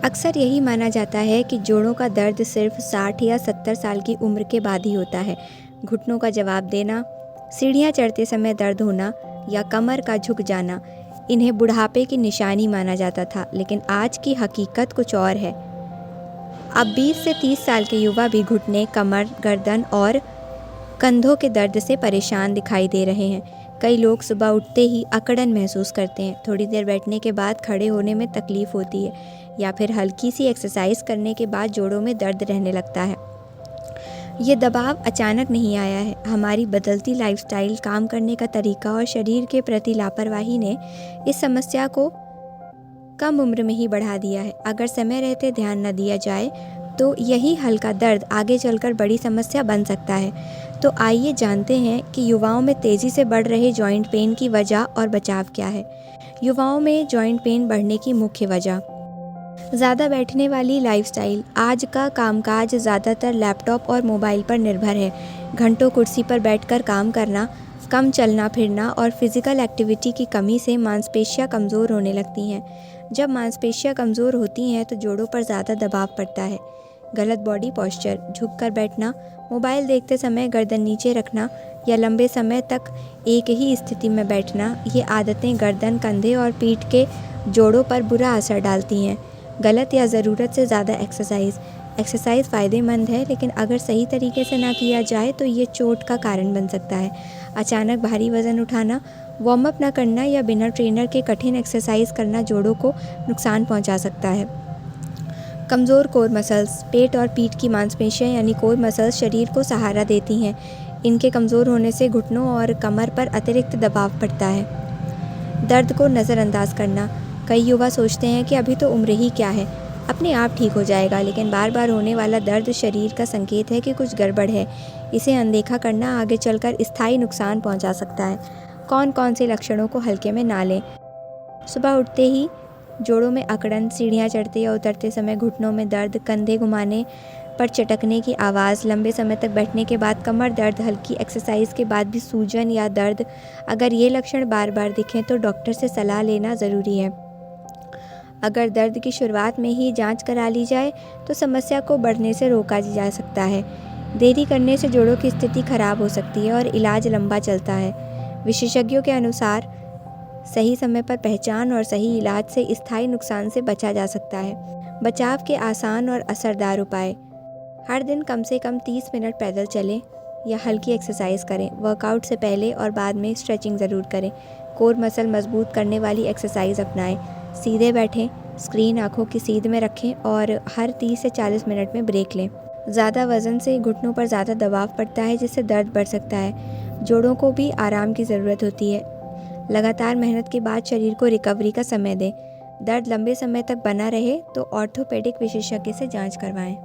अक्सर यही माना जाता है कि जोड़ों का दर्द सिर्फ 60 या 70 साल की उम्र के बाद ही होता है। घुटनों का जवाब देना, सीढ़ियाँ चढ़ते समय दर्द होना या कमर का झुक जाना, इन्हें बुढ़ापे की निशानी माना जाता था, लेकिन आज की हकीकत कुछ और है। अब 20 से 30 साल के युवा भी घुटने, कमर, गर्दन और कंधों के दर्द से परेशान दिखाई दे रहे हैं। कई लोग सुबह उठते ही अकड़न महसूस करते हैं, थोड़ी देर बैठने के बाद खड़े होने में तकलीफ होती है या फिर हल्की सी एक्सरसाइज करने के बाद जोड़ों में दर्द रहने लगता है। ये दबाव अचानक नहीं आया है। हमारी बदलती लाइफस्टाइल, काम करने का तरीका और शरीर के प्रति लापरवाही ने इस समस्या को कम उम्र में ही बढ़ा दिया है। अगर समय रहते ध्यान न दिया जाए तो यही हल्का दर्द आगे चलकर बड़ी समस्या बन सकता है। तो आइए जानते हैं कि युवाओं में तेज़ी से बढ़ रहे जॉइंट पेन की वजह और बचाव क्या है। युवाओं में जॉइंट पेन बढ़ने की मुख्य वजह: ज़्यादा बैठने वाली लाइफस्टाइल। आज का कामकाज ज़्यादातर लैपटॉप और मोबाइल पर निर्भर है। घंटों कुर्सी पर बैठकर काम करना, कम चलना फिरना और फिज़िकल एक्टिविटी की कमी से मांसपेशियां कमज़ोर होने लगती हैं। जब मांसपेशियां कमज़ोर होती हैं तो जोड़ों पर ज़्यादा दबाव पड़ता है। गलत बॉडी पोस्चर, झुककर बैठना, मोबाइल देखते समय गर्दन नीचे रखना या लंबे समय तक एक ही स्थिति में बैठना, ये आदतें गर्दन, कंधे और पीठ के जोड़ों पर बुरा असर डालती हैं। गलत या ज़रूरत से ज़्यादा एक्सरसाइज फ़ायदेमंद है, लेकिन अगर सही तरीके से ना किया जाए तो ये चोट का कारण बन सकता है। अचानक भारी वज़न उठाना, वार्म अप ना करना या बिना ट्रेनर के कठिन एक्सरसाइज करना जोड़ों को नुकसान पहुंचा सकता है। कमज़ोर कोर मसल्स। पेट और पीठ की मांसपेशियां यानी कोर मसल्स शरीर को सहारा देती हैं। इनके कमज़ोर होने से घुटनों और कमर पर अतिरिक्त दबाव पड़ता है। दर्द को नज़रअंदाज करना। कई युवा सोचते हैं कि अभी तो उम्र ही क्या है, अपने आप ठीक हो जाएगा, लेकिन बार बार होने वाला दर्द शरीर का संकेत है कि कुछ गड़बड़ है। इसे अनदेखा करना आगे चलकर स्थायी नुकसान पहुंचा सकता है। कौन कौन से लक्षणों को हल्के में ना लें? सुबह उठते ही जोड़ों में अकड़न, सीढ़ियाँ चढ़ते या उतरते समय घुटनों में दर्द, कंधे घुमाने पर चटकने की आवाज़, लंबे समय तक बैठने के बाद कमर दर्द, हल्की एक्सरसाइज के बाद भी सूजन या दर्द। अगर ये लक्षण बार बार दिखें तो डॉक्टर से सलाह लेना ज़रूरी है। अगर दर्द की शुरुआत में ही जांच करा ली जाए तो समस्या को बढ़ने से रोका जा सकता है। देरी करने से जोड़ों की स्थिति खराब हो सकती है और इलाज लंबा चलता है। विशेषज्ञों के अनुसार सही समय पर पहचान और सही इलाज से स्थायी नुकसान से बचा जा सकता है। बचाव के आसान और असरदार उपाय: हर दिन कम से कम 30 मिनट पैदल चलें या हल्की एक्सरसाइज करें। वर्कआउट से पहले और बाद में स्ट्रेचिंग ज़रूर करें। कोर मसल मजबूत करने वाली एक्सरसाइज अपनाएं। सीधे बैठें, स्क्रीन आंखों की सीध में रखें और हर 30 से 40 मिनट में ब्रेक लें। ज़्यादा वज़न से घुटनों पर ज़्यादा दबाव पड़ता है, जिससे दर्द बढ़ सकता है। जोड़ों को भी आराम की ज़रूरत होती है। लगातार मेहनत के बाद शरीर को रिकवरी का समय दें। दर्द लंबे समय तक बना रहे तो ऑर्थोपेडिक विशेषज्ञ से जांच करवाएं।